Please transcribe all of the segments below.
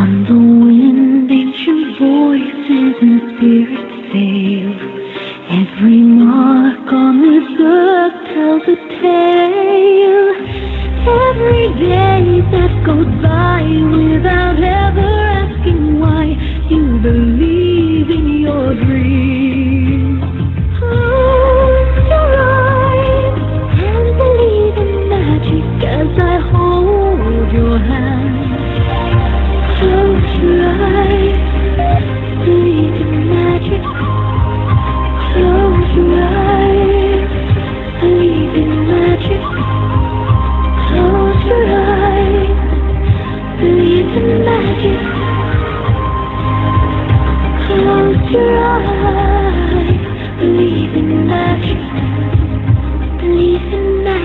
On the wind, ancient voices and spirits sail. Every mark on this earth tells a tale. Every day that goes by without ever asking why, you believe in your dreams. Close your eyes and believe in magic as I hold your hand. Close your eyes, believe in magic. Close your eyes, believe in magic. Close your eyes, believe in magic. Close your eyes, believe in magic. Believe in magic.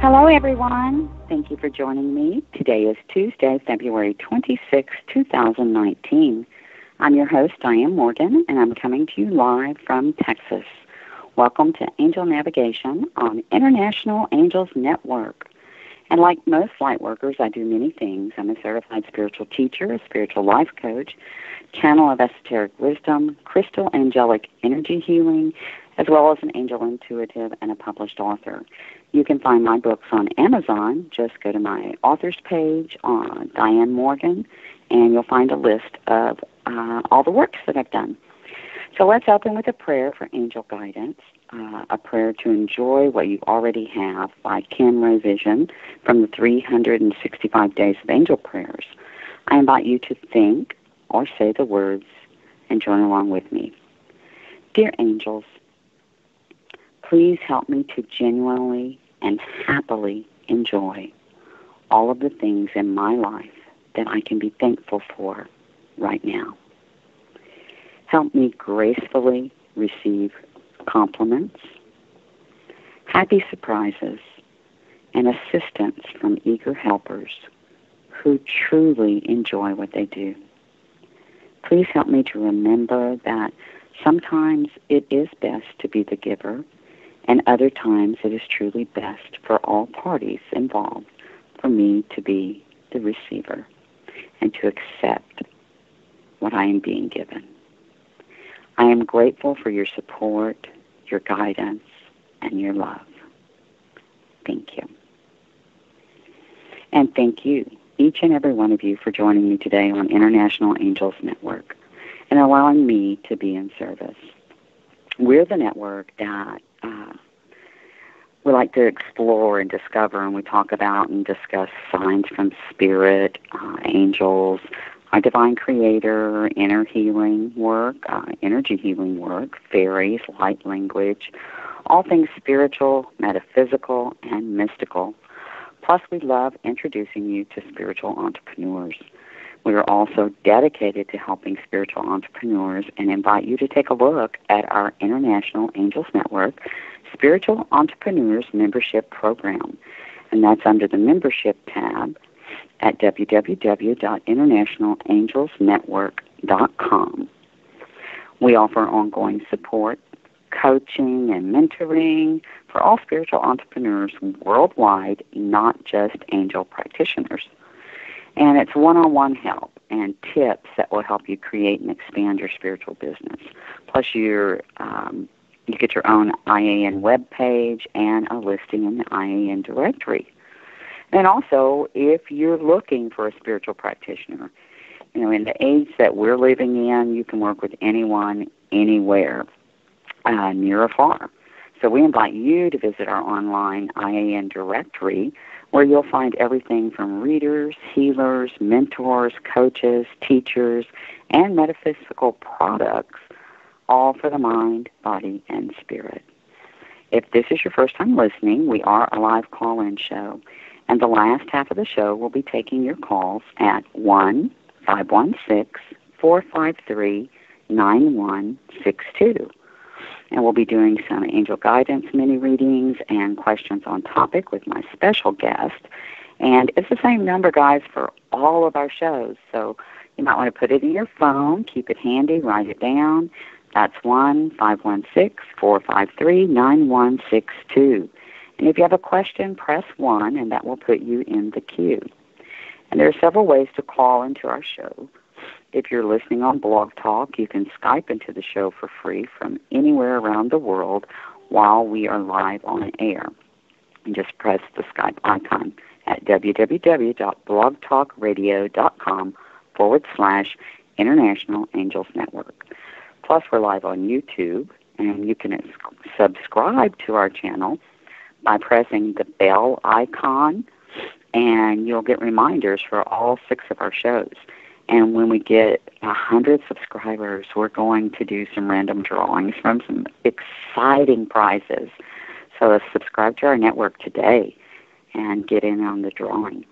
Hello, everyone. Thank you for joining me. Today is Tuesday, February 26, 2019. I'm your host, Dianne Morgan, and I'm coming to you live from Texas. Welcome to Angel Navigation on International Angels Network. And like most Lightworkers, I do many things. I'm a certified spiritual teacher, a spiritual life coach, channel of esoteric wisdom, crystal angelic energy healing, as well as an angel intuitive and a published author. You can find my books on Amazon. Just go to my author's page on Dianne Morgan, and you'll find a list of all the works that I've done. So let's open with a prayer for angel guidance, a prayer to enjoy what you already have by Ken Vision from the 365 Days of Angel Prayers. I invite you to think or say the words and join along with me. Dear angels, please help me to genuinely and happily enjoy all of the things in my life that I can be thankful for right now. Help me gracefully receive compliments, happy surprises, and assistance from eager helpers who truly enjoy what they do. Please help me to remember that sometimes it is best to be the giver, and other times it is truly best for all parties involved for me to be the receiver and to accept what I am being given. I am grateful for your support, your guidance, and your love. Thank you. And thank you, each and every one of you, for joining me today on International Angels Network and allowing me to be in service. We're the network that we like to explore and discover, and we talk about and discuss signs from spirit, angels, our divine creator, inner healing work, energy healing work, fairies, light language, all things spiritual, metaphysical, and mystical. Plus, we love introducing you to spiritual entrepreneurs. We are also dedicated to helping spiritual entrepreneurs and invite you to take a look at our International Angels Network Spiritual Entrepreneurs Membership Program. And that's under the Membership tab at www.internationalangelsnetwork.com. We offer ongoing support, coaching, and mentoring for all spiritual entrepreneurs worldwide, not just angel practitioners. And it's one-on-one help and tips that will help you create and expand your spiritual business. Plus, you get your own IAN web page and a listing in the IAN directory. And also, if you're looking for a spiritual practitioner, in the age that we're living in, you can work with anyone, anywhere, near or far. So we invite you to visit our online IAN directory, where you'll find everything from readers, healers, mentors, coaches, teachers, and metaphysical products, all for the mind, body, and spirit. If this is your first time listening, we are a live call-in show, and the last half of the show will be taking your calls at 1-516-453-9162. And we'll be doing some angel guidance mini readings and questions on topic with my special guest. And it's the same number, guys, for all of our shows. So you might want to put it in your phone, keep it handy, write it down. That's 1-516-453-9162. And And if you have a question, press 1, and that will put you in the queue. And there are several ways to call into our show. If you're listening on Blog Talk, you can Skype into the show for free from anywhere around the world while we are live on air. And just press the Skype icon at www.blogtalkradio.com/International Angels Network. Plus, we're live on YouTube, and you can subscribe to our channel by pressing the bell icon, and you'll get reminders for all 6 of our shows. And when we get 100 subscribers, we're going to do some random drawings from some exciting prizes. So subscribe to our network today and get in on the drawing.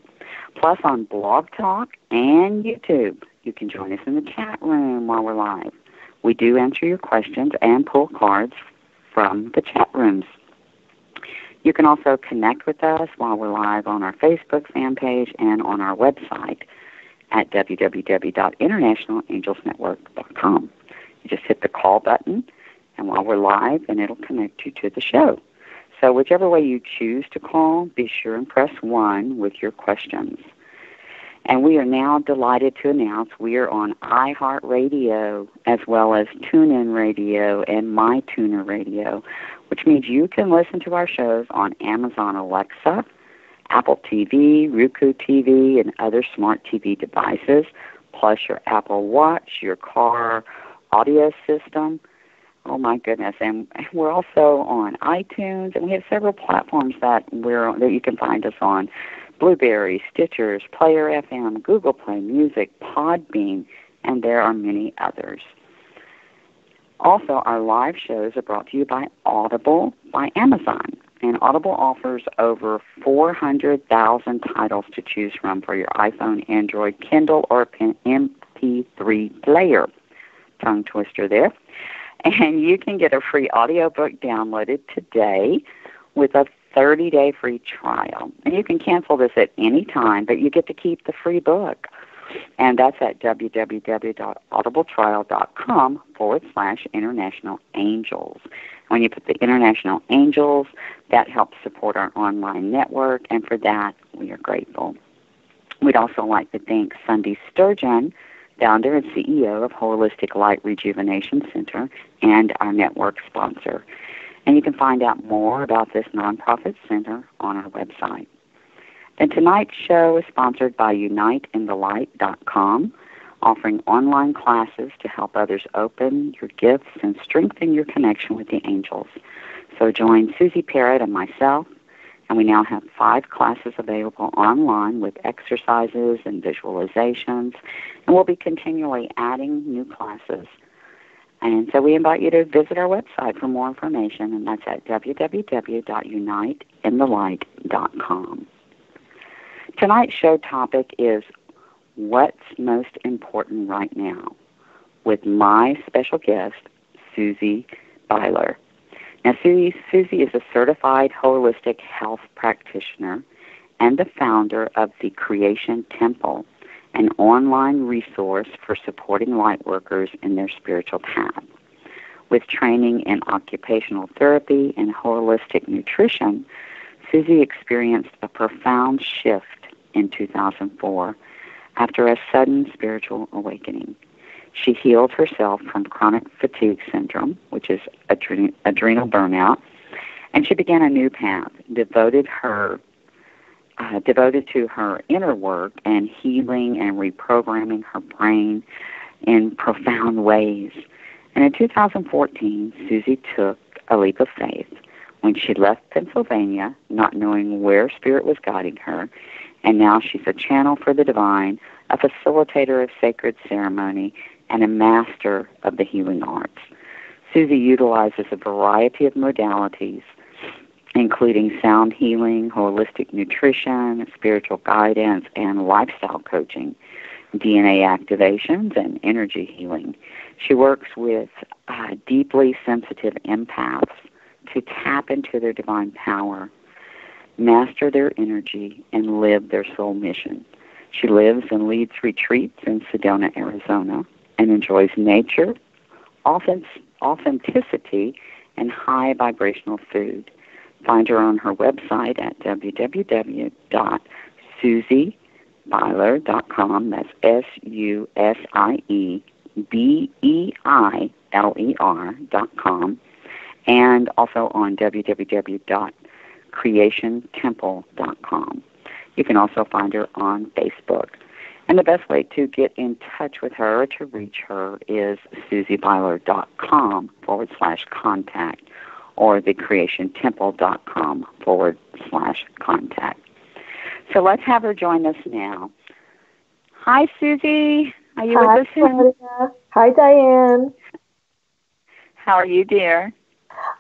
Plus, on Blog Talk and YouTube, you can join us in the chat room while we're live. We do answer your questions and pull cards from the chat rooms. You can also connect with us while we're live on our Facebook fan page and on our website at www.internationalangelsnetwork.com. You just hit the call button, and while we're live, and it'll connect you to the show. So whichever way you choose to call, be sure and press 1 with your questions. And we are now delighted to announce we are on iHeartRadio as well as TuneIn Radio and MyTuner Radio, which means you can listen to our shows on Amazon Alexa, Apple TV, Roku TV, and other smart TV devices, plus your Apple Watch, your car audio system. Oh, my goodness. And we're also on iTunes, and we have several platforms that you can find us on. Blueberry, Stitchers, Player FM, Google Play Music, Podbean, and there are many others. Also, our live shows are brought to you by Audible by Amazon. And Audible offers over 400,000 titles to choose from for your iPhone, Android, Kindle, or MP3 player. Tongue twister there. And you can get a free audiobook downloaded today with a 30-day free trial. And you can cancel this at any time, but you get to keep the free book. And that's at www.audibletrial.com/International Angels. When you put the International Angels, that helps support our online network, and for that, we are grateful. We'd also like to thank Sunday Sturgeon, founder and CEO of Holistic Light Rejuvenation Center, and our network sponsor. And you can find out more about this nonprofit center on our website. And tonight's show is sponsored by UniteInTheLight.com, offering online classes to help others open your gifts and strengthen your connection with the angels. So join Susie Parrott and myself, and we now have 5 classes available online with exercises and visualizations, and we'll be continually adding new classes. And so we invite you to visit our website for more information, and that's at www.uniteinthelight.com. Tonight's show topic is What's Most Important Right Now, with my special guest, Susie Beiler. Now, Susie is a certified holistic health practitioner and the founder of the Creation Temple, an online resource for supporting lightworkers in their spiritual path. With training in occupational therapy and holistic nutrition, Susie experienced a profound shift in 2004 after a sudden spiritual awakening. She healed herself from chronic fatigue syndrome, which is adrenal burnout, and she began a new path devoted to her inner work and healing and reprogramming her brain in profound ways. And in 2014, Susie took a leap of faith when she left Pennsylvania, not knowing where Spirit was guiding her, and now she's a channel for the divine, a facilitator of sacred ceremony, and a master of the healing arts. Susie utilizes a variety of modalities, including sound healing, holistic nutrition, spiritual guidance, and lifestyle coaching, DNA activations, and energy healing. She works with deeply sensitive empaths to tap into their divine power, master their energy, and live their soul mission. She lives and leads retreats in Sedona, Arizona, and enjoys nature, authenticity, and high vibrational food. find her on her website at www.susiebeiler.com. That's SUSIEBEILER.com. And also on www.creationtemple.com. You can also find her on Facebook. And the best way to get in touch with her, to reach her, is susiebeiler.com/contact or thecreationtemple.com/contact. So let's have her join us now. Hi, Susie. Are you with us? Claudia. Hi, Dianne. How are you, dear?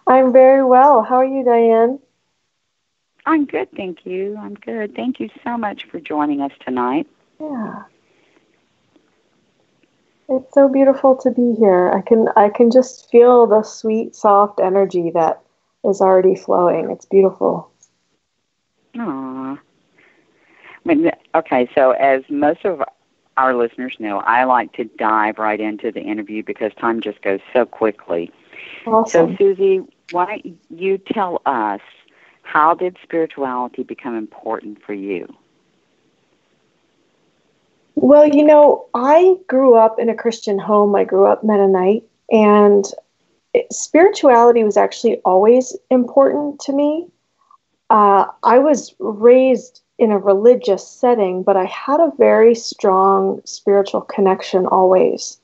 I'm very well. How are you, Dianne? I'm good, thank you. I'm good. Thank you so much for joining us tonight. Yeah. It's so beautiful to be here. I can just feel the sweet, soft energy that is already flowing. It's beautiful. Aww. Okay, so as most of our listeners know, I like to dive right into the interview because time just goes so quickly. Awesome. So, Susie, why don't you tell us, how did spirituality become important for you? Well, I grew up in a Christian home. I grew up Mennonite, and spirituality was actually always important to me. I was raised in a religious setting, but I had a very strong spiritual connection always.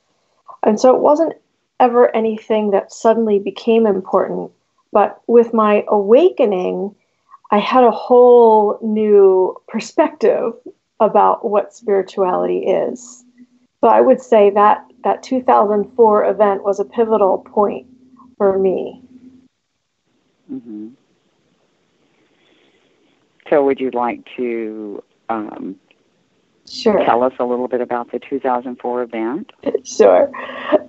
And so it wasn't ever anything that suddenly became important. But with my awakening, I had a whole new perspective about what spirituality is. So I would say that 2004 event was a pivotal point for me. Mm-hmm. So would you like to Sure. tell us a little bit about the 2004 event? Sure.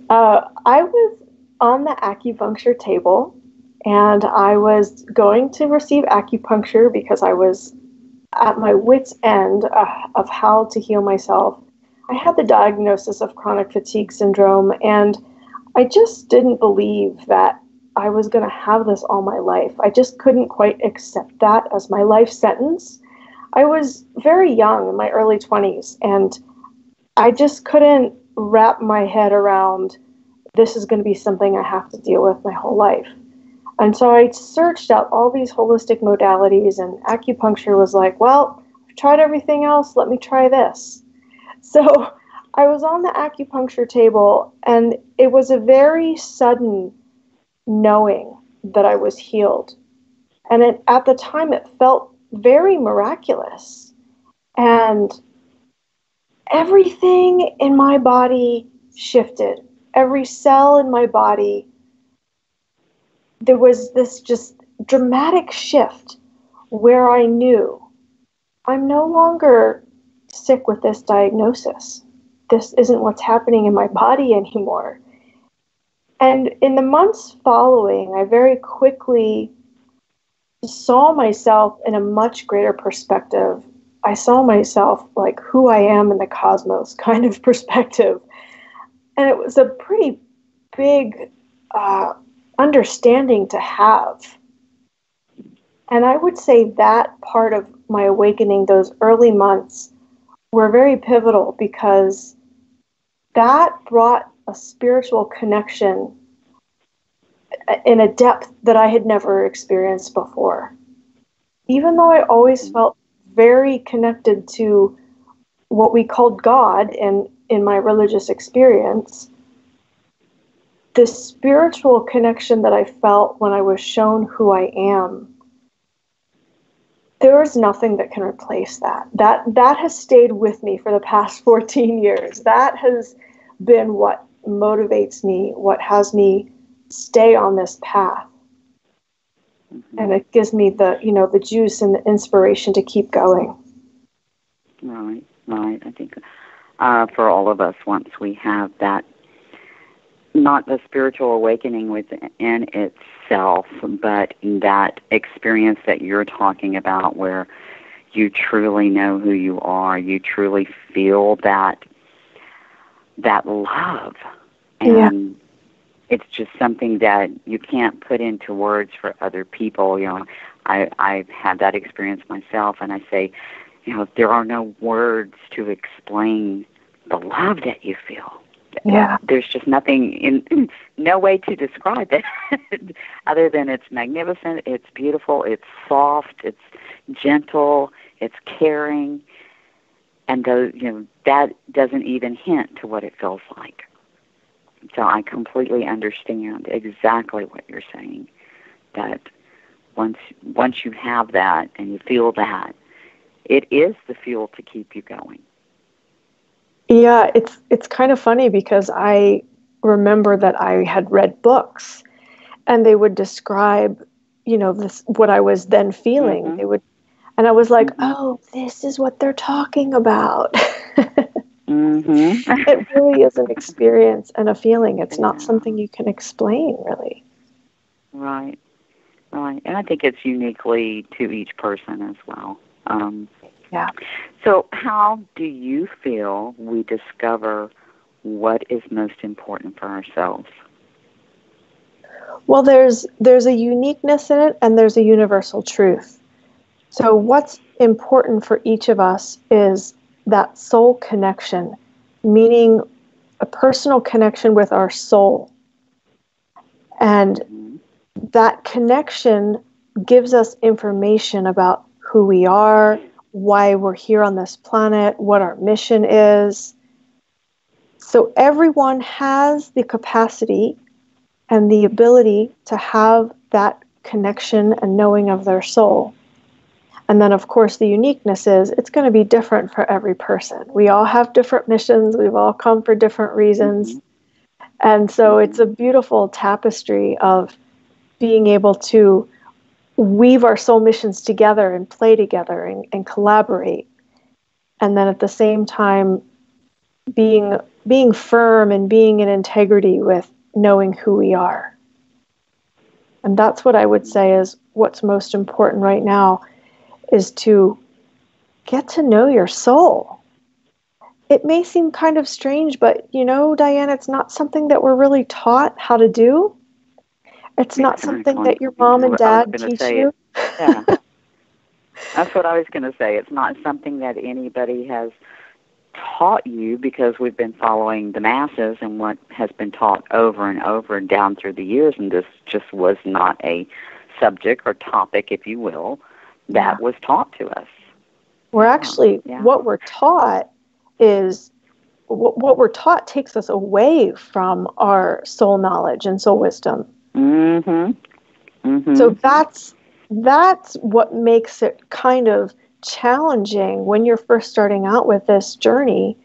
I was on the acupuncture table, and I was going to receive acupuncture because I was at my wit's end of how to heal myself. I had the diagnosis of chronic fatigue syndrome, and I just didn't believe that I was going to have this all my life. I just couldn't quite accept that as my life sentence. I was very young, in my early 20s, and I just couldn't wrap my head around this is going to be something I have to deal with my whole life. And so I searched out all these holistic modalities, and acupuncture was like, well, I've tried everything else, let me try this. So I was on the acupuncture table, and it was a very sudden knowing that I was healed. And at the time, it felt very miraculous. And everything in my body shifted. Every cell in my body, there was this just dramatic shift where I knew I'm no longer sick with this diagnosis. This isn't what's happening in my body anymore. And in the months following, I very quickly saw myself in a much greater perspective. I saw myself like who I am in the cosmos kind of perspective. And it was a pretty big understanding to have. And I would say that part of my awakening, those early months, were very pivotal because that brought a spiritual connection in a depth that I had never experienced before. Even though I always felt very connected to what we called God in my religious experience, the spiritual connection that I felt when I was shown who I am, there is nothing that can replace that. That has stayed with me for the past 14 years. That has been what motivates me, what has me stay on this path. Mm-hmm. And it gives me the juice and the inspiration to keep going. Right. I think for all of us, once we have that, not the spiritual awakening within itself, but that experience that you're talking about where you truly know who you are, you truly feel that love. And it's just something that you can't put into words for other people. I've had that experience myself, and I say, there are no words to explain the love that you feel. Yeah. There's just nothing, no way to describe it other than it's magnificent, it's beautiful, it's soft, it's gentle, it's caring, and that doesn't even hint to what it feels like. So I completely understand exactly what you're saying, that once you have that and you feel that, it is the fuel to keep you going. Yeah, it's kind of funny because I remember that I had read books and they would describe, this what I was then feeling. Mm-hmm. They would, and I was like, oh, this is what they're talking about. Mm-hmm. It really is an experience and a feeling. It's not something you can explain, really. Right. And I think it's uniquely to each person as well. Yeah. So how do you feel we discover what is most important for ourselves? Well, there's a uniqueness in it, and there's a universal truth. So what's important for each of us is that soul connection, meaning a personal connection with our soul. And that connection gives us information about who we are, why we're here on this planet, what our mission is. So everyone has the capacity and the ability to have that connection and knowing of their soul. And then, of course, the uniqueness is it's going to be different for every person. We all have different missions. We've all come for different reasons. And so it's a beautiful tapestry of being able to weave our soul missions together and play together and collaborate. And then at the same time, being firm and being in integrity with knowing who we are. And that's what I would say is what's most important right now, is to get to know your soul. It may seem kind of strange, but Dianne, it's not something that we're really taught how to do. It's not something that your mom and dad teach you. Yeah. That's what I was going to say. It's not something that anybody has taught you, because we've been following the masses and what has been taught over and over and down through the years, and this just was not a subject or topic, if you will, that was taught to us. What we're taught is, what we're taught takes us away from our soul knowledge and soul wisdom. So that's what makes it kind of challenging when you're first starting out with this journey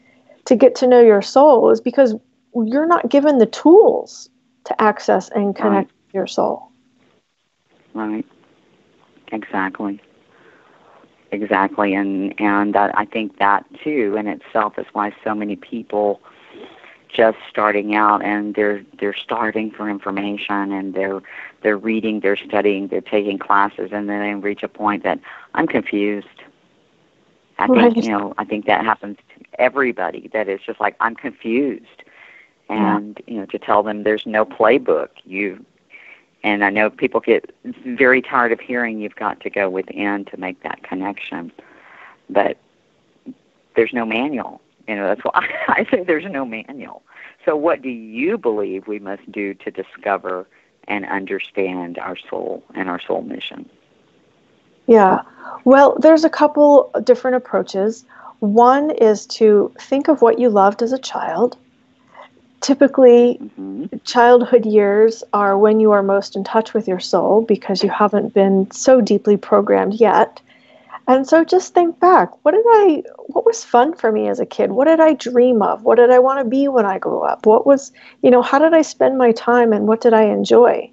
to get to know your soul, is because you're not given the tools to access and connect with your soul. Right. Exactly. And I think that too in itself is why so many people just starting out, and they're starving for information, and they're reading, they're studying, they're taking classes, and then they reach a point that I'm confused. I think that happens to everybody. That is just like, I'm confused, and to tell them there's no playbook. And I know people get very tired of hearing you've got to go within to make that connection, but there's no manual. That's why I say there's no manual. So what do you believe we must do to discover and understand our soul and our soul mission? Yeah. Well, there's a couple different approaches. One is to think of what you loved as a child. Typically, childhood years are when you are most in touch with your soul, because you haven't been so deeply programmed yet. And so just think back, what was fun for me as a kid? What did I dream of? What did I want to be when I grew up? What was, how did I spend my time, and what did I enjoy?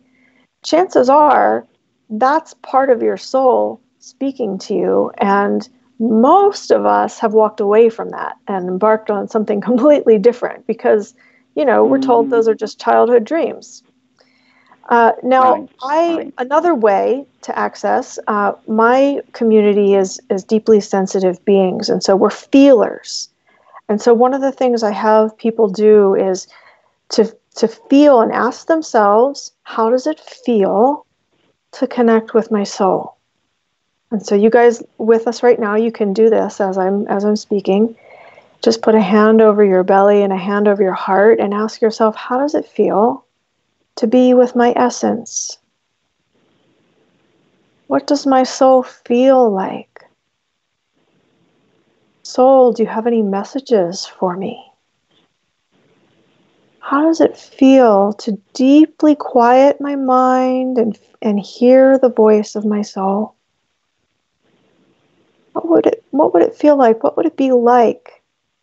Chances are that's part of your soul speaking to you. And most of us have walked away from that and embarked on something completely different, because we're told those are just childhood dreams. Another way to access, my community is deeply sensitive beings, and so we're feelers. And so one of the things I have people do is to feel and ask themselves, how does it feel to connect with my soul? And so you guys with us right now, you can do this as I'm speaking. Just put a hand over your belly and a hand over your heart and ask yourself, how does it feel to be with my essence? What does my soul feel like? Soul, do you have any messages for me? How does it feel to deeply quiet my mind and hear the voice of my soul? What would it feel like? What would it be like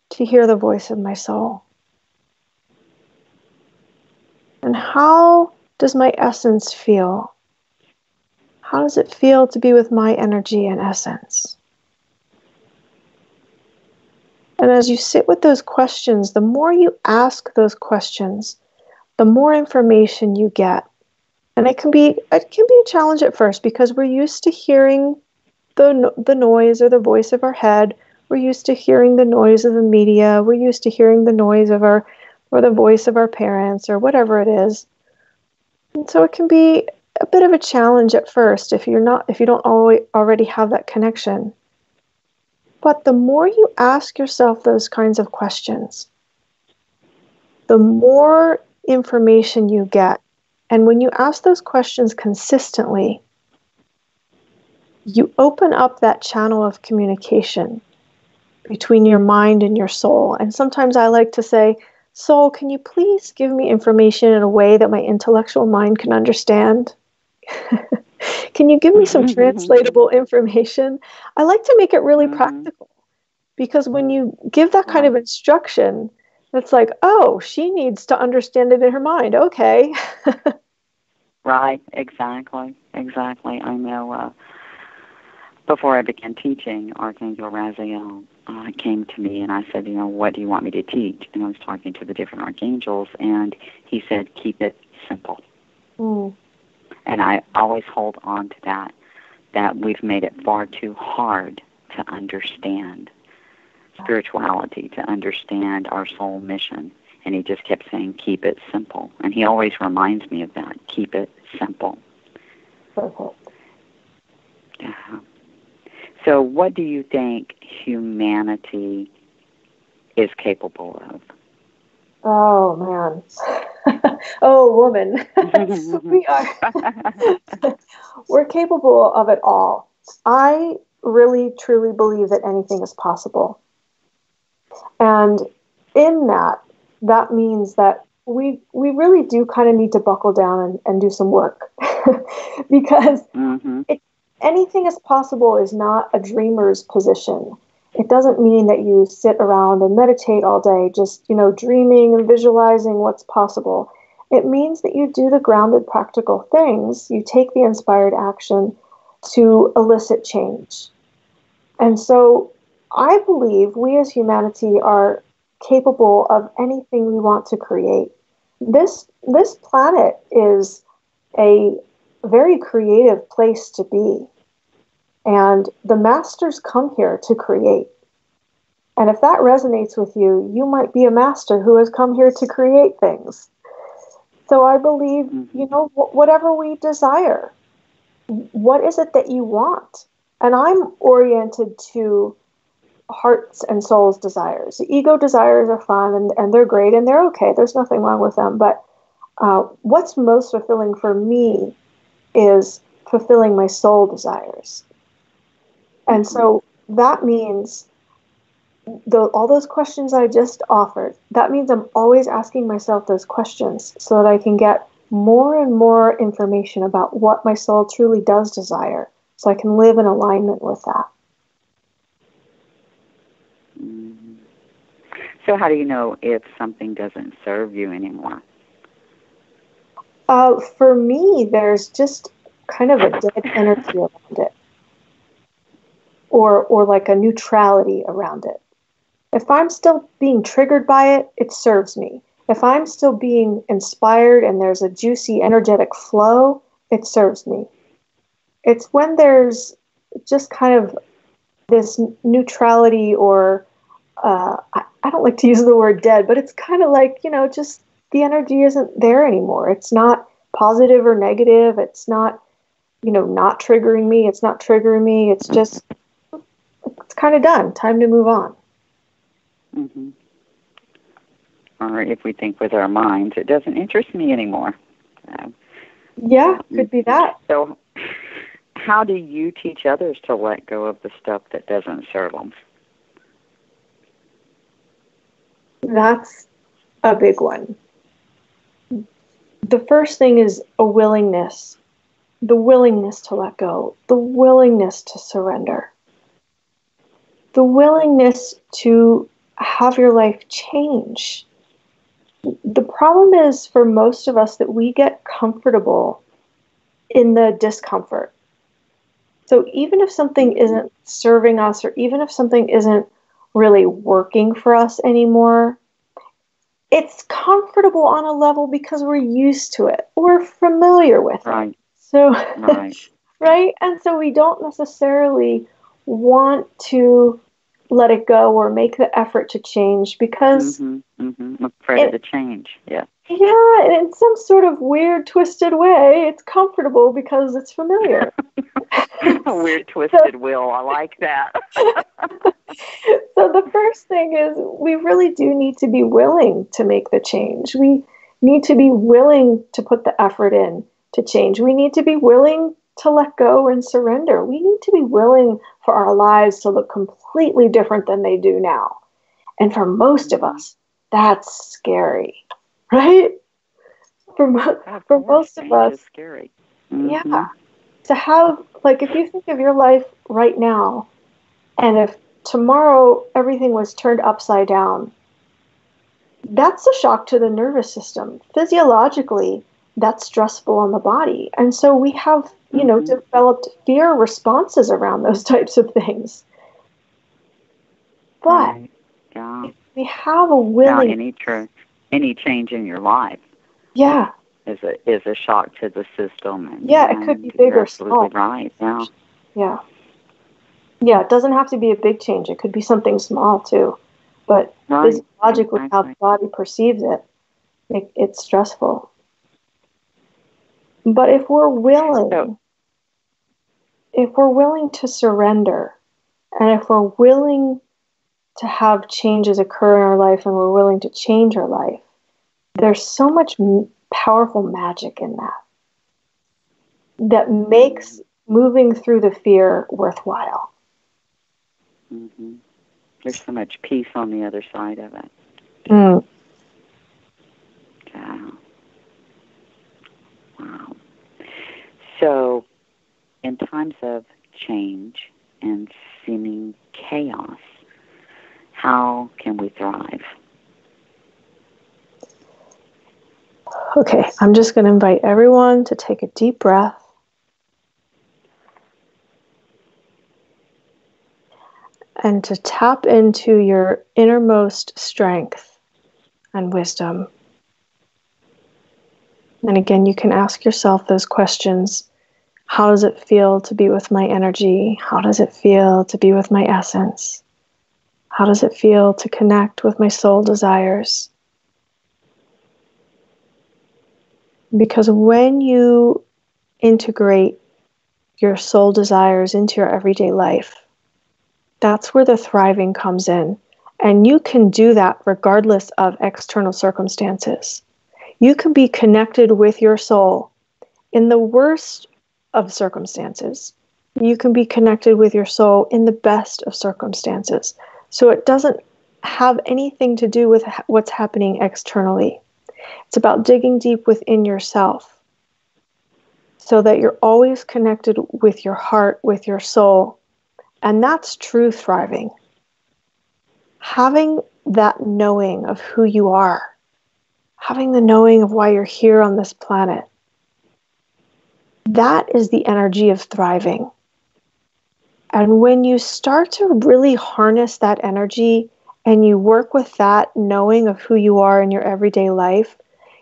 to hear the voice of my soul? And how does my essence feel? How does it feel to be with my energy and essence? And as you sit with those questions, the more you ask those questions, the more information you get. And it can be a challenge at first because we're used to hearing the noise or the voice of our head. We're used to hearing the noise of the media. We're used to hearing the noise of or the voice of our parents or whatever it is. And so it can be a bit of a challenge at first if you don't already have that connection. But the more you ask yourself those kinds of questions, the more information you get. And when you ask those questions consistently, you open up that channel of communication between your mind and your soul. And sometimes I like to say, soul, can you please give me information in a way that my intellectual mind can understand? Can you give me some translatable information? I like to make it really practical, because when you give that kind of instruction, it's like, oh, she needs to understand it in her mind. Okay. Right, exactly. I know before I began teaching, Archangel Raziel came to me and I said, what do you want me to teach? And I was talking to the different archangels, and he said, keep it simple. Mm. And I always hold on to that we've made it far too hard to understand spirituality, to understand our soul mission. And he just kept saying, keep it simple. And he always reminds me of that, keep it simple. Perfect. Yeah. So what do you think humanity is capable of? Oh, man. Oh, woman. We are. We're capable of it all. I really, truly believe that anything is possible. And in that means that we really do kind of need to buckle down and do some work. Because anything is possible is not a dreamer's position. It doesn't mean that you sit around and meditate all day, just, dreaming and visualizing what's possible. It means that you do the grounded, practical things. You take the inspired action to elicit change. And so I believe we as humanity are capable of anything we want to create. This planet is a very creative place to be. And the masters come here to create. And if that resonates with you, you might be a master who has come here to create things. So I believe, whatever we desire, what is it that you want? And I'm oriented to hearts and souls desires. Ego desires are fun and they're great and they're okay. There's nothing wrong with them. But what's most fulfilling for me is fulfilling my soul desires. And so that means all those questions I just offered, that means I'm always asking myself those questions so that I can get more and more information about what my soul truly does desire, so I can live in alignment with that. So how do you know if something doesn't serve you anymore? For me, there's just kind of a dead energy around it. Or like a neutrality around it. If I'm still being triggered by it, it serves me. If I'm still being inspired and there's a juicy, energetic flow, it serves me. It's when there's just kind of this neutrality, or I don't like to use the word dead, but it's kind of like, just the energy isn't there anymore. It's not positive or negative. It's not not triggering me. It's not triggering me. It's just, it's kind of done. Time to move on. Mm-hmm. Or if we think with our minds, it doesn't interest me anymore. Yeah, could be that. So how do you teach others to let go of the stuff that doesn't serve them? That's a big one. The first thing is a willingness. The willingness to let go. The willingness to surrender. The willingness to have your life change. The problem is for most of us that we get comfortable in the discomfort. So even if something isn't serving us, or even if something isn't really working for us anymore, it's comfortable on a level because we're used to it. We're familiar with it. So, right? And so we don't necessarily want to let it go or make the effort to change because I'm afraid of the change. Yeah. Yeah, in some sort of weird, twisted way, it's comfortable because it's familiar. A weird, twisted will. I like that. So the first thing is we really do need to be willing to make the change. We need to be willing to put the effort in to change. We need to be willing to let go and surrender. We need to be willing for our lives to look completely different than they do now. And for most of us, that's scary, right? For most of us, it's scary. Yeah. To have, like, if you think of your life right now, and if tomorrow everything was turned upside down, that's a shock to the nervous system. Physiologically, that's stressful on the body. And so we have, developed fear responses around those types of things. But if we have a willing... any change in your life is a shock to the system. And, it could be big or small. Absolutely right, Yeah, it doesn't have to be a big change. It could be something small, too. But physiologically, how the body perceives it, it's stressful. But if we're willing to surrender, and if we're willing to have changes occur in our life, and we're willing to change our life, there's so much powerful magic in that makes moving through the fear worthwhile. There's so much peace on the other side of it. Wow. So, in times of change and seeming chaos, how can we thrive? Okay, I'm just going to invite everyone to take a deep breath. And to tap into your innermost strength and wisdom. And again, you can ask yourself those questions. How does it feel to be with my energy? How does it feel to be with my essence? How does it feel to connect with my soul desires? Because when you integrate your soul desires into your everyday life, that's where the thriving comes in. And you can do that regardless of external circumstances. You can be connected with your soul in the worst of circumstances. You can be connected with your soul in the best of circumstances. So it doesn't have anything to do with what's happening externally. It's about digging deep within yourself so that you're always connected with your heart, with your soul. And that's true thriving. Having that knowing of who you are, having the knowing of why you're here on this planet, that is the energy of thriving. And when you start to really harness that energy and you work with that knowing of who you are in your everyday life,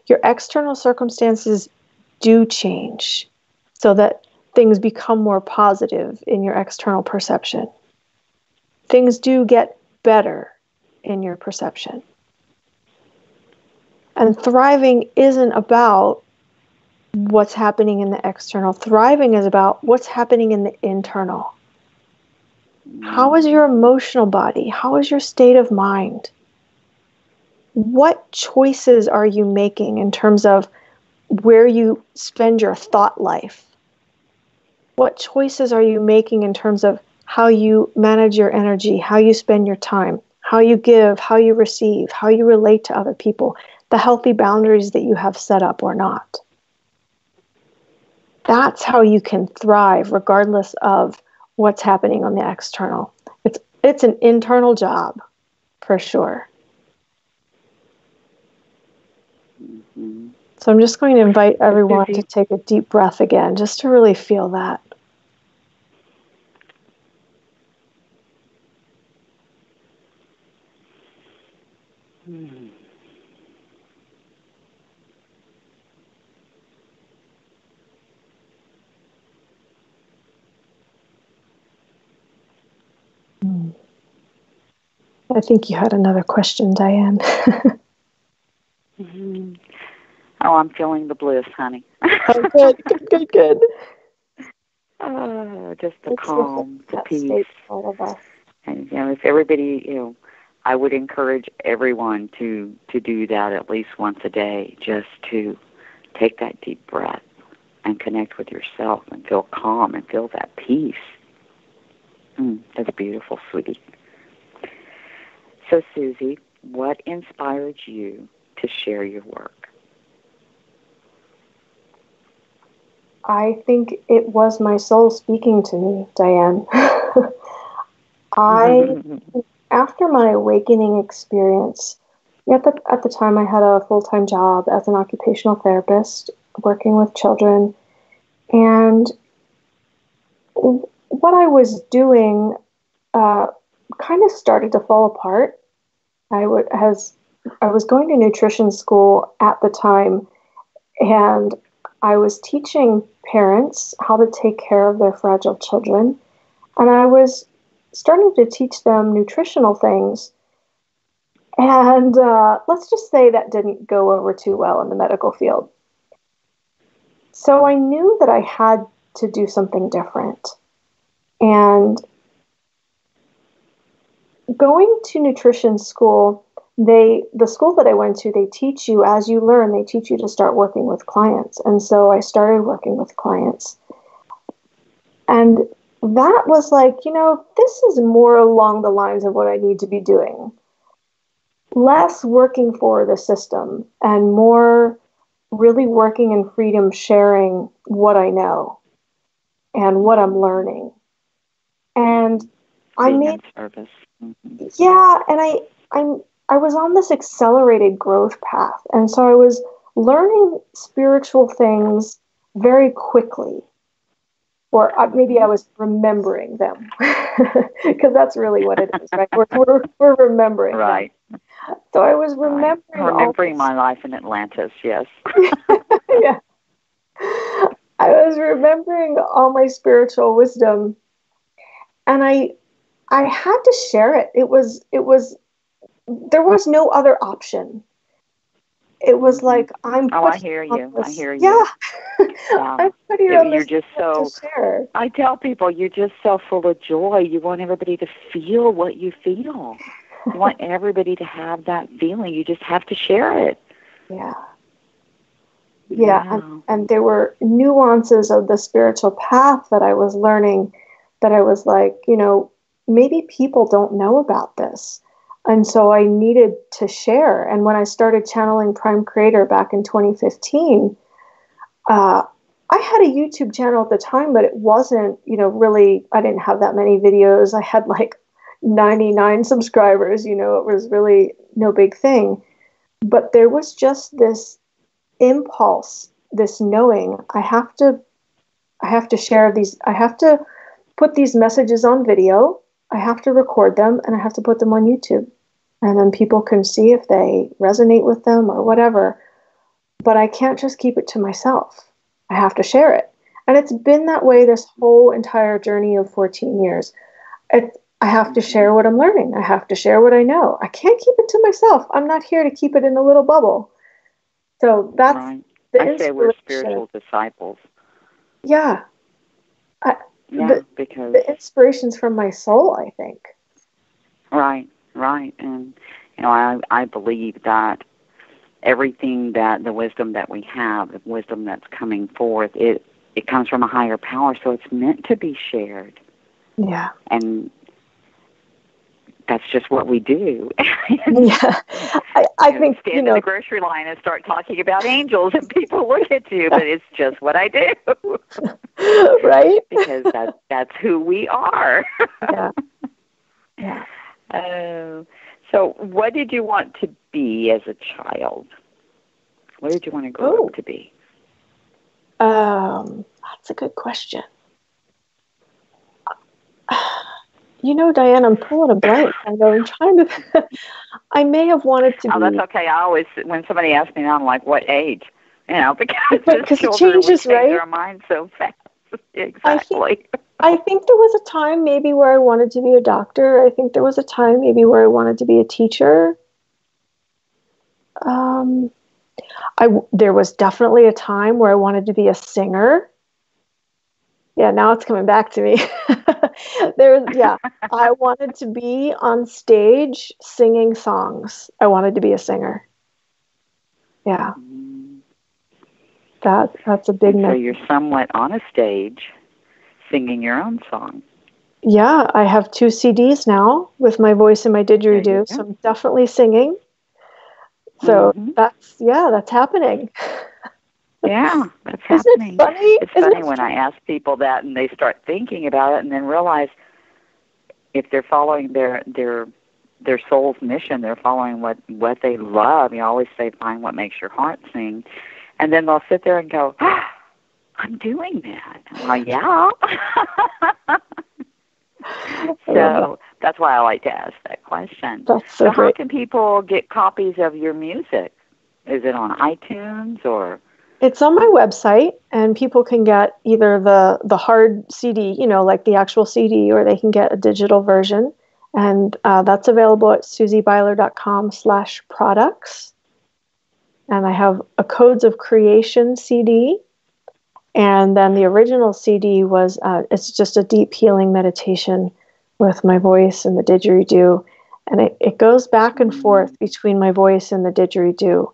your external circumstances do change so that things become more positive in your external perception. Things do get better in your perception. And thriving isn't about what's happening in the external. Thriving is about what's happening in the internal. How is your emotional body? How is your state of mind? What choices are you making in terms of where you spend your thought life? What choices are you making in terms of how you manage your energy, how you spend your time, how you give, how you receive, how you relate to other people, the healthy boundaries that you have set up or not? That's how you can thrive regardless of what's happening on the external. It's an internal job, for sure. Mm-hmm. So I'm just going to invite everyone to take a deep breath again, just to really feel that. Mm. I think you had another question, Dianne. Mm-hmm. Oh, I'm feeling the bliss, honey. Oh, good. Oh, just the Let's calm, the peace. State for all of us. And, if everybody, I would encourage everyone to do that at least once a day, just to take that deep breath and connect with yourself and feel calm and feel that peace. That's beautiful, sweetie. So, Susie, what inspired you to share your work? I think it was my soul speaking to me, Dianne. After my awakening experience, at the time I had a full-time job as an occupational therapist working with children, and what I was doing kind of started to fall apart. I was going to nutrition school at the time, and I was teaching parents how to take care of their fragile children, and I was starting to teach them nutritional things. And let's just say that didn't go over too well in the medical field. So I knew that I had to do something different. And going to nutrition school, the school that I went to, they teach you, as you learn, they teach you to start working with clients. And so I started working with clients. And that was like, this is more along the lines of what I need to be doing. Less working for the system and more really working in freedom, sharing what I know and what I'm learning. And being in service. Mm-hmm. Yeah, and I was on this accelerated growth path, and so I was learning spiritual things very quickly, or maybe I was remembering them, because that's really what it is, right? We're remembering, right? Them. So I was remembering my life in Atlantis. Yes. Yeah. I was remembering all my spiritual wisdom, and I had to share it. There was no other option. It was like, I hear you. Yeah. I'm putting on you're just so, to share. I tell people, you're just so full of joy. You want everybody to feel what you feel. You want everybody to have that feeling. You just have to share it. Yeah. Yeah. And there were nuances of the spiritual path that I was learning that I was like, maybe people don't know about this. And so I needed to share. And when I started channeling Prime Creator back in 2015, I had a YouTube channel at the time, but it wasn't, really, I didn't have that many videos. I had like 99 subscribers, it was really no big thing. But there was just this impulse, this knowing, I have to share these, I have to put these messages on video, I have to record them, and I have to put them on YouTube. And then people can see if they resonate with them or whatever. But I can't just keep it to myself. I have to share it. And it's been that way this whole entire journey of 14 years. I have to share what I'm learning. I have to share what I know. I can't keep it to myself. I'm not here to keep it in a little bubble. So the I say we're inspiration. spiritual disciples. Yeah. Yeah, because the inspiration's from my soul, I think. right, and I believe that everything that the wisdom that we have, the wisdom that's coming forth, it comes from a higher power, so it's meant to be shared. Yeah. And that's just what we do. Yeah. I think, stand in the grocery line and start talking about angels, and people look at you, but it's just what I do. Right? Because that's who we are. Yeah. Yeah. So what did you want to be as a child? What did you want to grow up to be? That's a good question. Diane, I'm pulling a blank. I'm trying to. I may have wanted to be. Oh, that's okay. I always, when somebody asks me, I'm like, "What age?" Because it children changes, will change right? their minds so fast. Exactly. I think there was a time maybe where I wanted to be a doctor. I think there was a time maybe where I wanted to be a teacher. There was definitely a time where I wanted to be a singer. Yeah, now it's coming back to me. I wanted to be on stage singing songs. I wanted to be a singer. Yeah. That's a big So you're somewhat on a stage singing your own song. Yeah, I have 2 CDs now with my voice and my didgeridoo, so I'm definitely singing. So that's happening. Yeah, that's happening. Isn't it funny? It's funny when I ask people that and they start thinking about it and then realize if they're following their soul's mission, they're following what they love. You always say, find what makes your heart sing. And then they'll sit there and go, I'm doing that. I'm like, yeah. So that's why I like to ask that question. That's so great. How can people get copies of your music? Is it on iTunes or? It's on my website, and people can get either the hard CD, like the actual CD, or they can get a digital version. And that's available at susiebeiler.com/products. And I have a Codes of Creation CD. And then the original CD was, it's just a deep healing meditation with my voice and the didgeridoo. And it goes back and forth between my voice and the didgeridoo.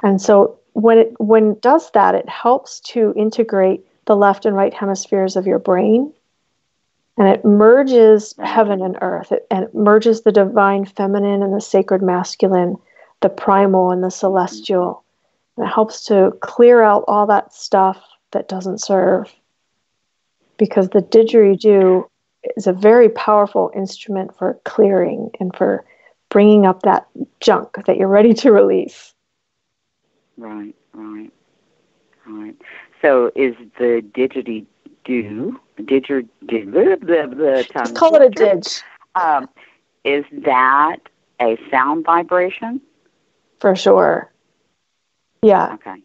And so when it does that, it helps to integrate the left and right hemispheres of your brain. And it merges heaven and earth. And it merges the divine feminine and the sacred masculine, the primal and the celestial. And it helps to clear out all that stuff that doesn't serve. Because the didgeridoo is a very powerful instrument for clearing and for bringing up that junk that you're ready to release. Right. So is the didgeridoo, Let's call it a didge. Is that a sound vibration? For sure. Yeah. Okay.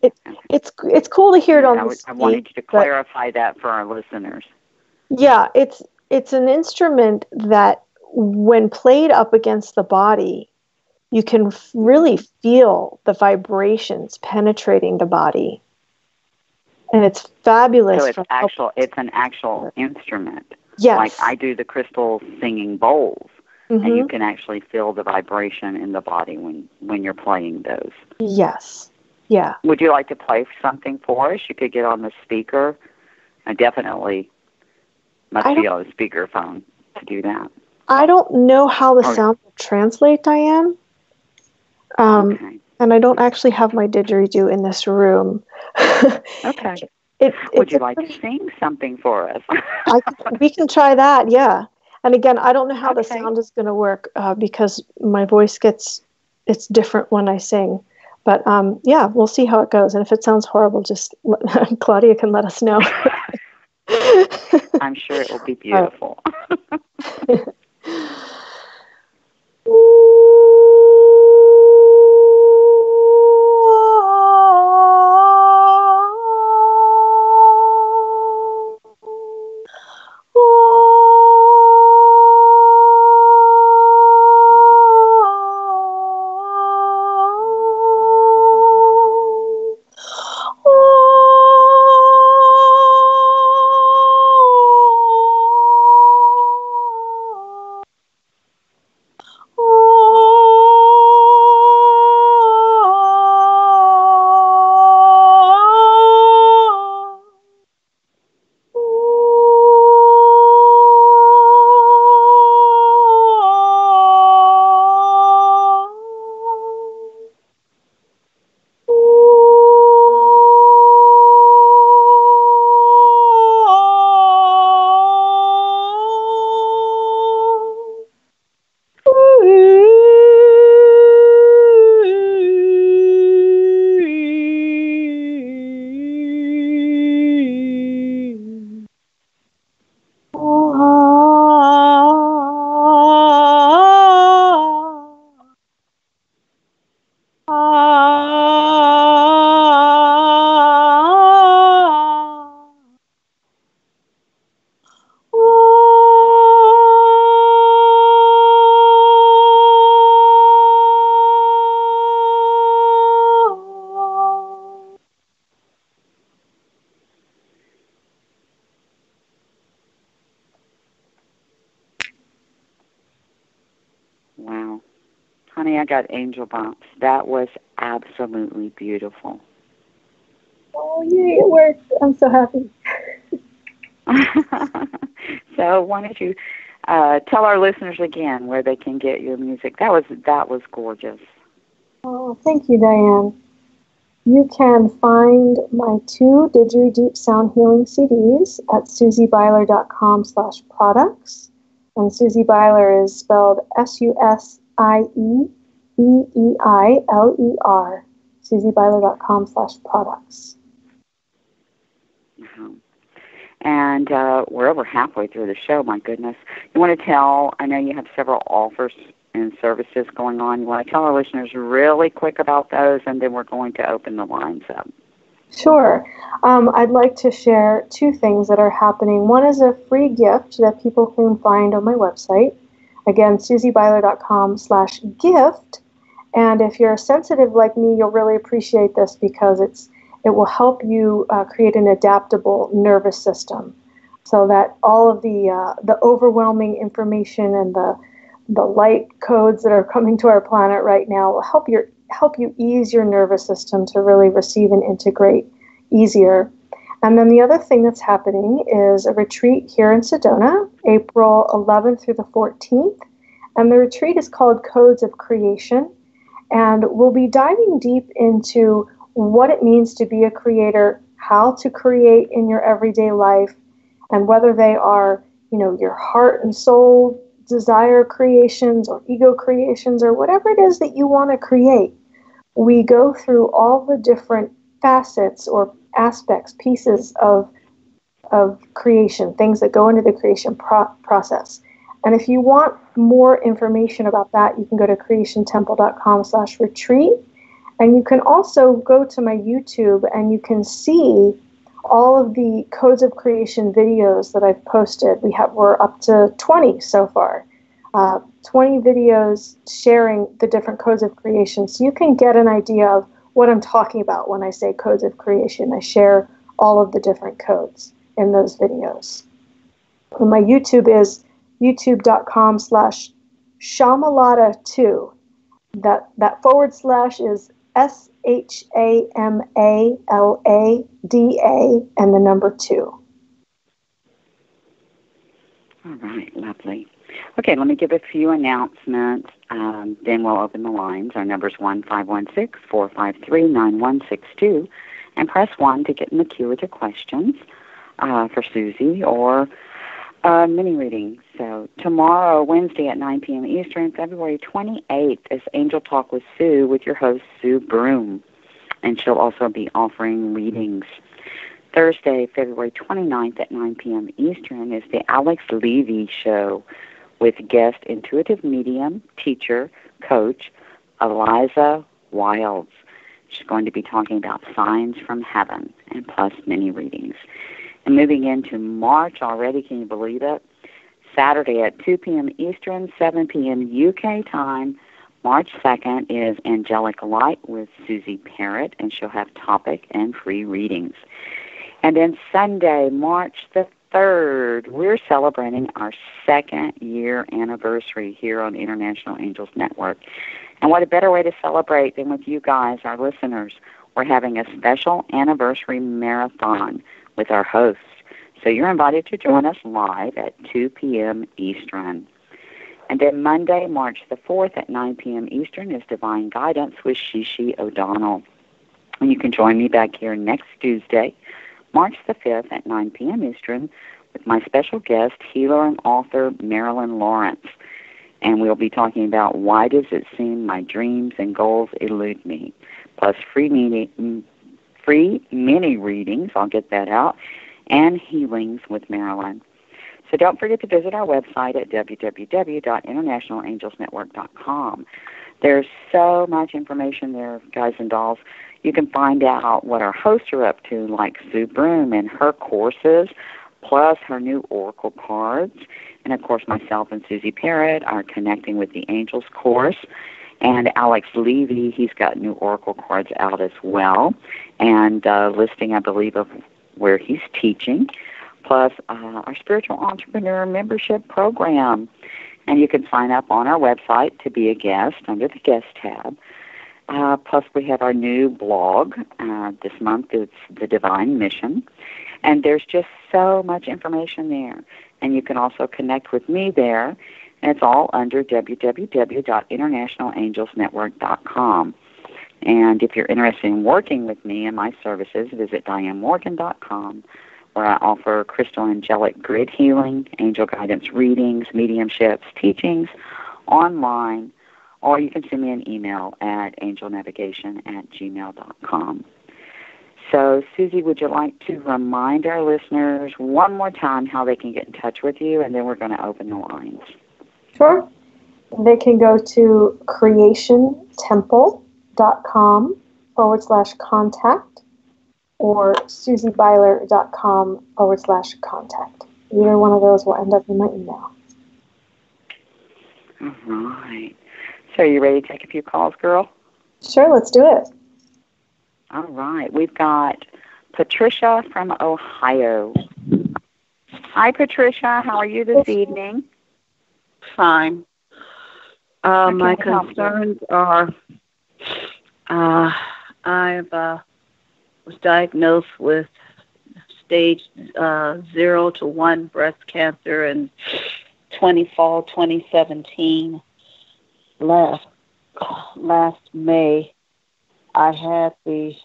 It's cool to hear it on the I wanted you to clarify that for our listeners. Yeah, it's an instrument that when played up against the body, you can really feel the vibrations penetrating the body. And it's fabulous. So it's an actual instrument. Yes. Like I do the crystal singing bowls, and you can actually feel the vibration in the body when you're playing those. Yes. Yeah. Would you like to play something for us? You could get on the speaker. I definitely must be on the speakerphone to do that. I don't know how the sound will translate, Diane. Okay. And I don't actually have my didgeridoo in this room. Okay. Would you like to sing something for us? We can try that, yeah. And again, I don't know how the sound is going to work because my voice it's different when I sing. But yeah, we'll see how it goes. And if it sounds horrible, just Claudia can let us know. I'm sure it will be beautiful. honey, I got angel bumps. That was absolutely beautiful. Oh, yay, it worked. I'm so happy. So why don't you tell our listeners again where they can get your music? That was gorgeous. Oh, thank you, Dianne. You can find my 2 DidgeriDeep Sound Healing CDs at susiebeiler.com/products. And Susie Beiler is spelled SUSIEBEILER. susiebeiler.com/products. Uh-huh. And we're over halfway through the show, my goodness. You want to tell, I know you have several offers and services going on. You want to tell our listeners really quick about those, and then we're going to open the lines up. Sure. I'd like to share 2 things that are happening. One is a free gift that people can find on my website. Again, susiebeiler.com/gift. And if you're sensitive like me, you'll really appreciate this because it will help you create an adaptable nervous system, so that all of the overwhelming information and the light codes that are coming to our planet right now will help you ease your nervous system to really receive and integrate easier. And then the other thing that's happening is a retreat here in Sedona, April 11th through the 14th. And the retreat is called Codes of Creation. And we'll be diving deep into what it means to be a creator, how to create in your everyday life, and whether they are, your heart and soul desire creations or ego creations or whatever it is that you want to create. We go through all the different facets or aspects, pieces of creation, things that go into the creation process. And if you want more information about that, you can go to creationtemple.com/retreat. And you can also go to my YouTube and you can see all of the Codes of Creation videos that I've posted. We're up to 20 so far. 20 videos sharing the different Codes of Creation. So you can get an idea of what I'm talking about when I say Codes of Creation. I share all of the different codes in those videos. And my YouTube is youtube.com/Shamalada2. That / is SHAMALADA and the number 2. All right, lovely. Okay, let me give a few announcements, then we'll open the lines. Our number is 1-516-453-9162, and press 1 to get in the queue with your questions for Susie or mini reading. So tomorrow, Wednesday at 9 p.m. Eastern, February 28th, is Angel Talk with Sue with your host, Sue Broom, and she'll also be offering readings. Thursday, February 29th at 9 p.m. Eastern is the Alex Levy Show with guest intuitive medium, teacher, coach, Eliza Wilds. She's going to be talking about signs from heaven and plus mini readings. And moving into March already, can you believe it? Saturday at 2 p.m. Eastern, 7 p.m. UK time, March 2nd is Angelic Light with Susie Parrott, and she'll have topic and free readings. And then Sunday, March the 3rd, we're celebrating our 2nd year anniversary here on International Angels Network. And what a better way to celebrate than with you guys, our listeners. We're having a special anniversary marathon with our hosts. So you're invited to join us live at 2 p.m. Eastern. And then Monday, March the 4th at 9 p.m. Eastern is Divine Guidance with Shishi O'Donnell. And you can join me back here next Tuesday, March the 5th at 9 p.m. Eastern with my special guest, healer and author Marilyn Lawrence. And we'll be talking about why does it seem my dreams and goals elude me, plus free mini readings, I'll get that out, and healings with Marilyn. So don't forget to visit our website at www.internationalangelsnetwork.com. There's so much information there, guys and dolls. You can find out what our hosts are up to, like Sue Broom and her courses, plus her new Oracle cards. And, of course, myself and Susie Parrott are Connecting with the Angels course. And Alex Levy, he's got new Oracle cards out as well. And listing, I believe, of where he's teaching, plus our Spiritual Entrepreneur Membership Program. And you can sign up on our website to be a guest under the guest tab. Plus, we have our new blog. This month it's The Divine Mission. And there's just so much information there. And you can also connect with me there. And it's all under www.internationalangelsnetwork.com. And if you're interested in working with me and my services, visit DianneMorgan.com, where I offer crystal angelic grid healing, angel guidance readings, mediumships, teachings online, or you can send me an email at angelnavigation@gmail.com. So, Susie, would you like to remind our listeners one more time how they can get in touch with you, and then we're going to open the lines? Sure. They can go to creationtemple.com/contact or susiebeiler.com/contact. Either one of those will end up in my email. All right. So are you ready to take a few calls, girl? Sure, let's do it. All right. We've got Patricia from Ohio. Hi, Patricia. How are you this evening? Fine. My concerns are I was diagnosed with stage 0 to 1 breast cancer in fall 2017. Last May, I had the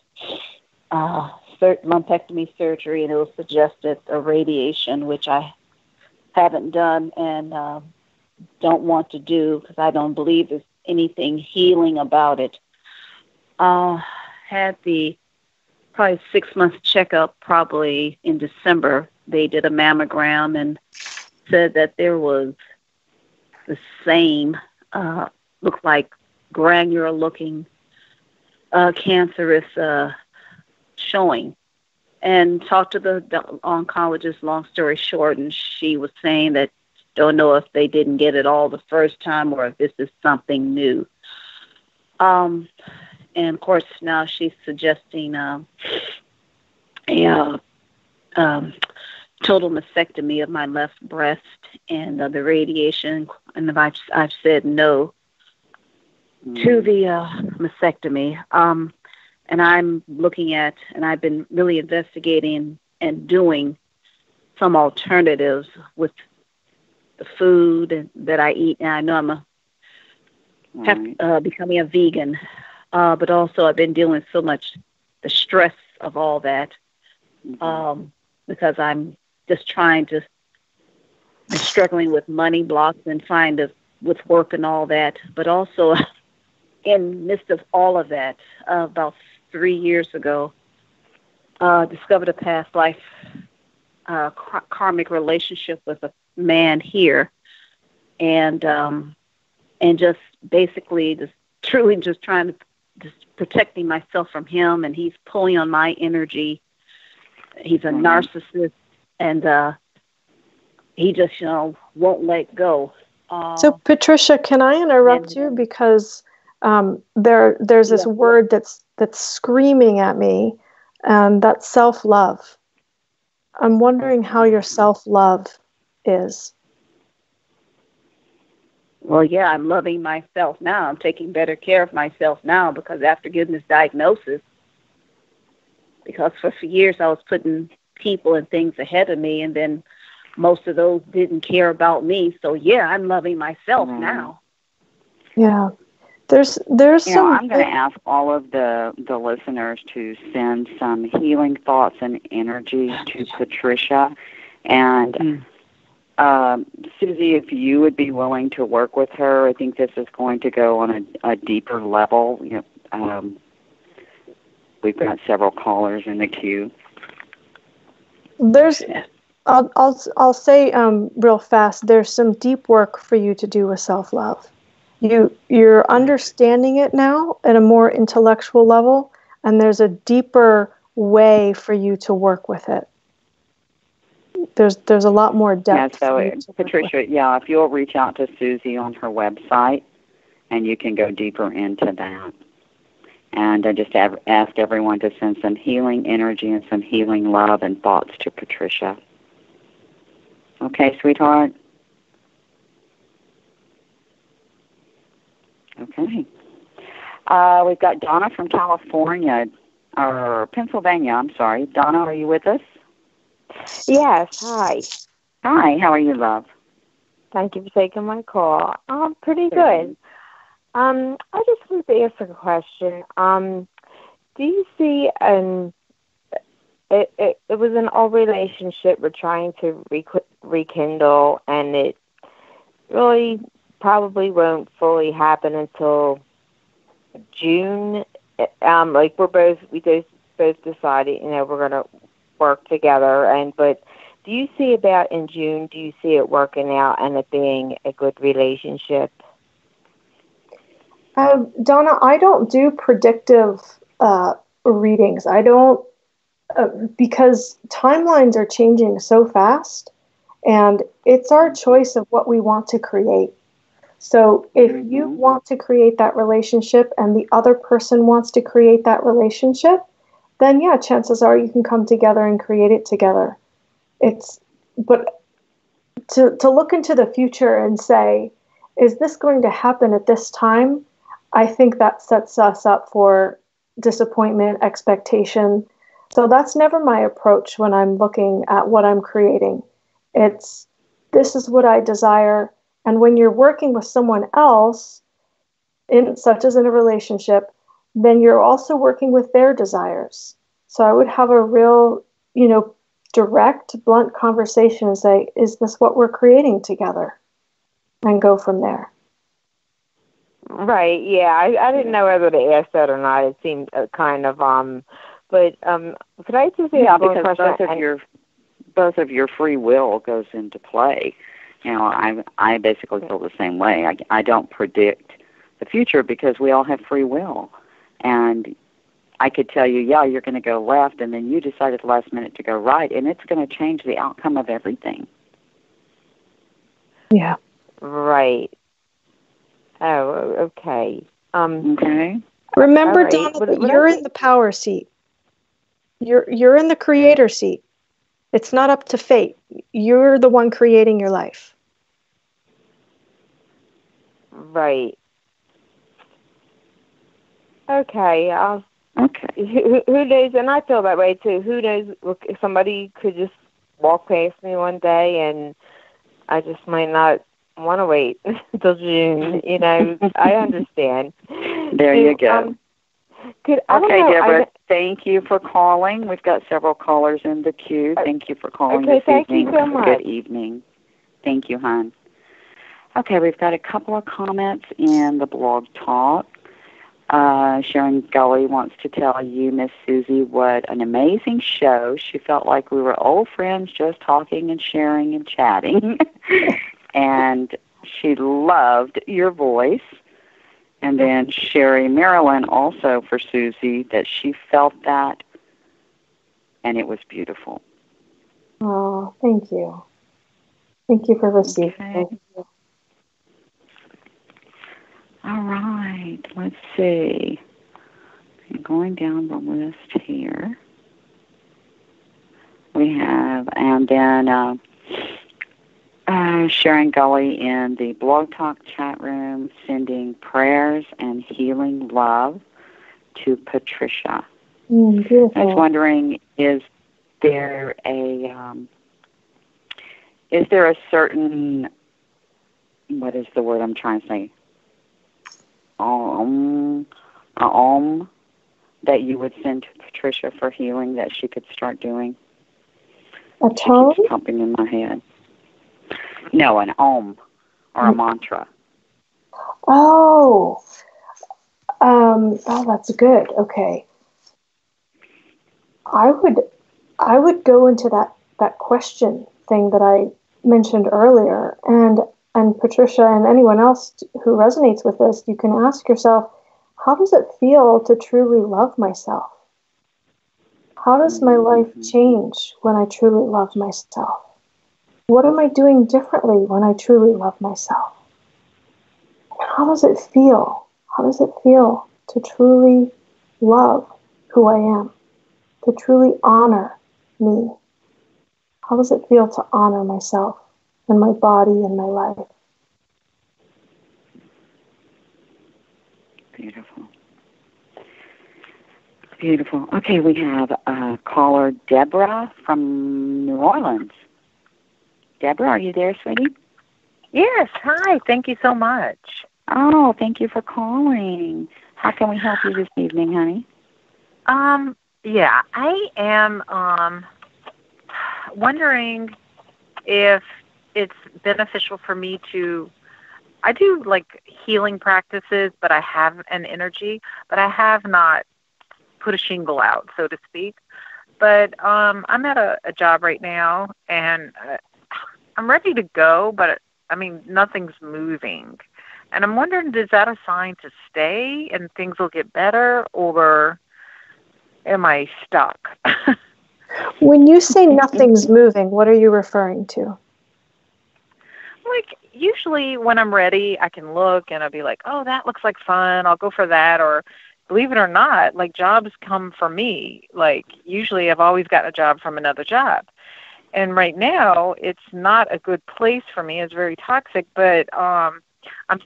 lumpectomy surgery, and it was suggested a radiation, which I haven't done and don't want to do because I don't believe there's anything healing about it. Had the probably 6-month checkup probably in December. They did a mammogram and said that there was the same, looked like granular looking cancerous showing. And talked to the oncologist, long story short, and she was saying that don't know if they didn't get it all the first time or if this is something new. And of course, now she's suggesting a total mastectomy of my left breast and the radiation. And I've said no to the mastectomy. And I'm looking at, and I've been really investigating and doing some alternatives with the food that I eat. And I know I'm becoming a vegan. But also I've been dealing with so much the stress of all that because I'm just struggling with money blocks and with work and all that. But also in the midst of all of that, about 3 years ago, discovered a past life karmic relationship with a man here, and just basically truly trying to protecting myself from him, and he's pulling on my energy. He's a narcissist, and he just won't let go. So Patricia, can I interrupt you because there's this word that's screaming at me, and that's self-love. I'm wondering how your self-love is. Well, yeah, I'm loving myself now. I'm taking better care of myself now because after getting this diagnosis, because for years I was putting people and things ahead of me, and then most of those didn't care about me. So, yeah, I'm loving myself now. Yeah. There's some... I'm going to ask all of the listeners to send some healing thoughts and energy to Patricia. And... Susie, if you would be willing to work with her, I think this is going to go on a deeper level. We've got several callers in the queue. I'll say real fast. There's some deep work for you to do with self-love. You're understanding it now at a more intellectual level, and there's a deeper way for you to work with it. There's a lot more depth. Yeah, so Patricia, if you'll reach out to Susie on her website, and you can go deeper into that. And I just ask everyone to send some healing energy and some healing love and thoughts to Patricia. Okay, sweetheart? Okay. We've got Donna from California, or Pennsylvania, I'm sorry. Donna, are you with us? Yes, hi. Hi, how are you, love? Thank you for taking my call. Pretty good. I just wanted to ask a question. Do you see it was an old relationship we're trying to rekindle, and it really probably won't fully happen until June. Like we both decided, we're going to work together, but do you see about in June, do you see it working out and it being a good relationship? Donna, I don't do predictive readings. I don't, because timelines are changing so fast, and it's our choice of what we want to create. So if you want to create that relationship and the other person wants to create that relationship, then yeah, chances are you can come together and create it together. But to look into the future and say, is this going to happen at this time? I think that sets us up for disappointment, expectation. So that's never my approach when I'm looking at what I'm creating. This is what I desire. And when you're working with someone else, such as in a relationship, then you're also working with their desires. So I would have a real, direct, blunt conversation and say, is this what we're creating together? And go from there. Right, yeah. I didn't know whether to ask that or not. It seemed kind of, but could I just ask one question? Because both of your free will goes into play. I basically feel the same way. I don't predict the future because we all have free will. And I could tell you, yeah, you're going to go left, and then you decide at the last minute to go right, and it's going to change the outcome of everything. Yeah. Right. Oh, okay. Okay. Remember, right. Donna, that you're in the power seat. You're in the creator seat. It's not up to fate. You're the one creating your life. Right. Okay. Okay. Who knows? And I feel that way too. Who knows? If somebody could just walk past me one day, and I just might not want to wait until June. I understand. There you go. Okay, Deborah, thank you for calling. We've got several callers in the queue. Thank you for calling this evening. Thank you so much. Good evening. Thank you, hon. Okay, we've got a couple of comments in the blog talk. Sharon Gully wants to tell you, Miss Susie, what an amazing show. She felt like we were old friends just talking and sharing and chatting. And she loved your voice. And then Sherry Marilyn also for Susie, that she felt that, and it was beautiful. Oh, thank you. Thank you for receiving. Okay. All right, let's see. I'm going down the list here. We have, and then Sharon Gully in the Blog Talk chat room sending prayers and healing love to Patricia. Beautiful. I was wondering, is there a certain, what is the word I'm trying to say? That you would send to Patricia for healing that she could start doing? A tone? She keeps pumping in my head. No, an om or a mantra. Oh, that's good. Okay. I would go into that question thing that I mentioned earlier, and Patricia and anyone else who resonates with this, you can ask yourself, how does it feel to truly love myself? How does my life change when I truly love myself? What am I doing differently when I truly love myself? How does it feel? How does it feel to truly love who I am? To truly honor me? How does it feel to honor myself and my body and my life? Beautiful. Beautiful. Okay, we have caller Deborah from New Orleans. Deborah, are you there, sweetie? Yes. Hi. Thank you so much. Oh, thank you for calling. How can we help you this evening, honey? Yeah, I am wondering if it's beneficial for me to. I do like healing practices, but I have an energy, but I have not put a shingle out, so to speak. But I'm at a job right now, and I'm ready to go, but I mean, nothing's moving. And I'm wondering, is that a sign to stay and things will get better, or am I stuck? When you say nothing's moving, what are you referring to? Like, usually when I'm ready, I can look and I'll be like, oh, that looks like fun. I'll go for that. Or believe it or not, like, jobs come for me. Like, usually I've always gotten a job from another job. And right now, it's not a good place for me. It's very toxic, but I'm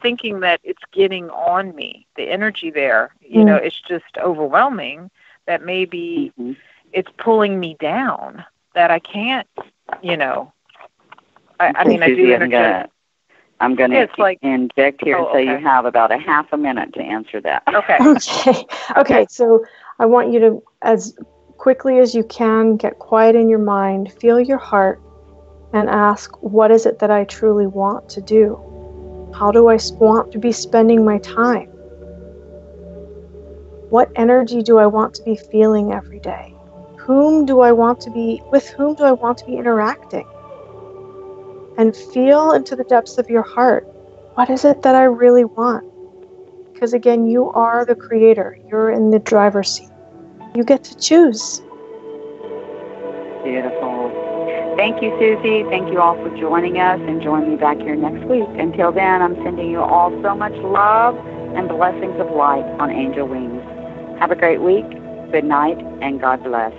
thinking that it's getting on me. The energy there, you know, it's just overwhelming, that maybe it's pulling me down, that I can't, you know. I mean, I do energy. I'm going to inject here and say you have about a half a minute to answer that. Okay. Okay, so I want you to, as quickly as you can, get quiet in your mind, feel your heart, and ask, what is it that I truly want to do? How do I want to be spending my time? What energy do I want to be feeling every day? With whom do I want to be interacting? And feel into the depths of your heart. What is it that I really want? Because again, you are the creator. You're in the driver's seat. You get to choose. Beautiful. Thank you, Susie. Thank you all for joining us, and join me back here next week. Until then, I'm sending you all so much love and blessings of light on angel wings. Have a great week. Good night, and God bless.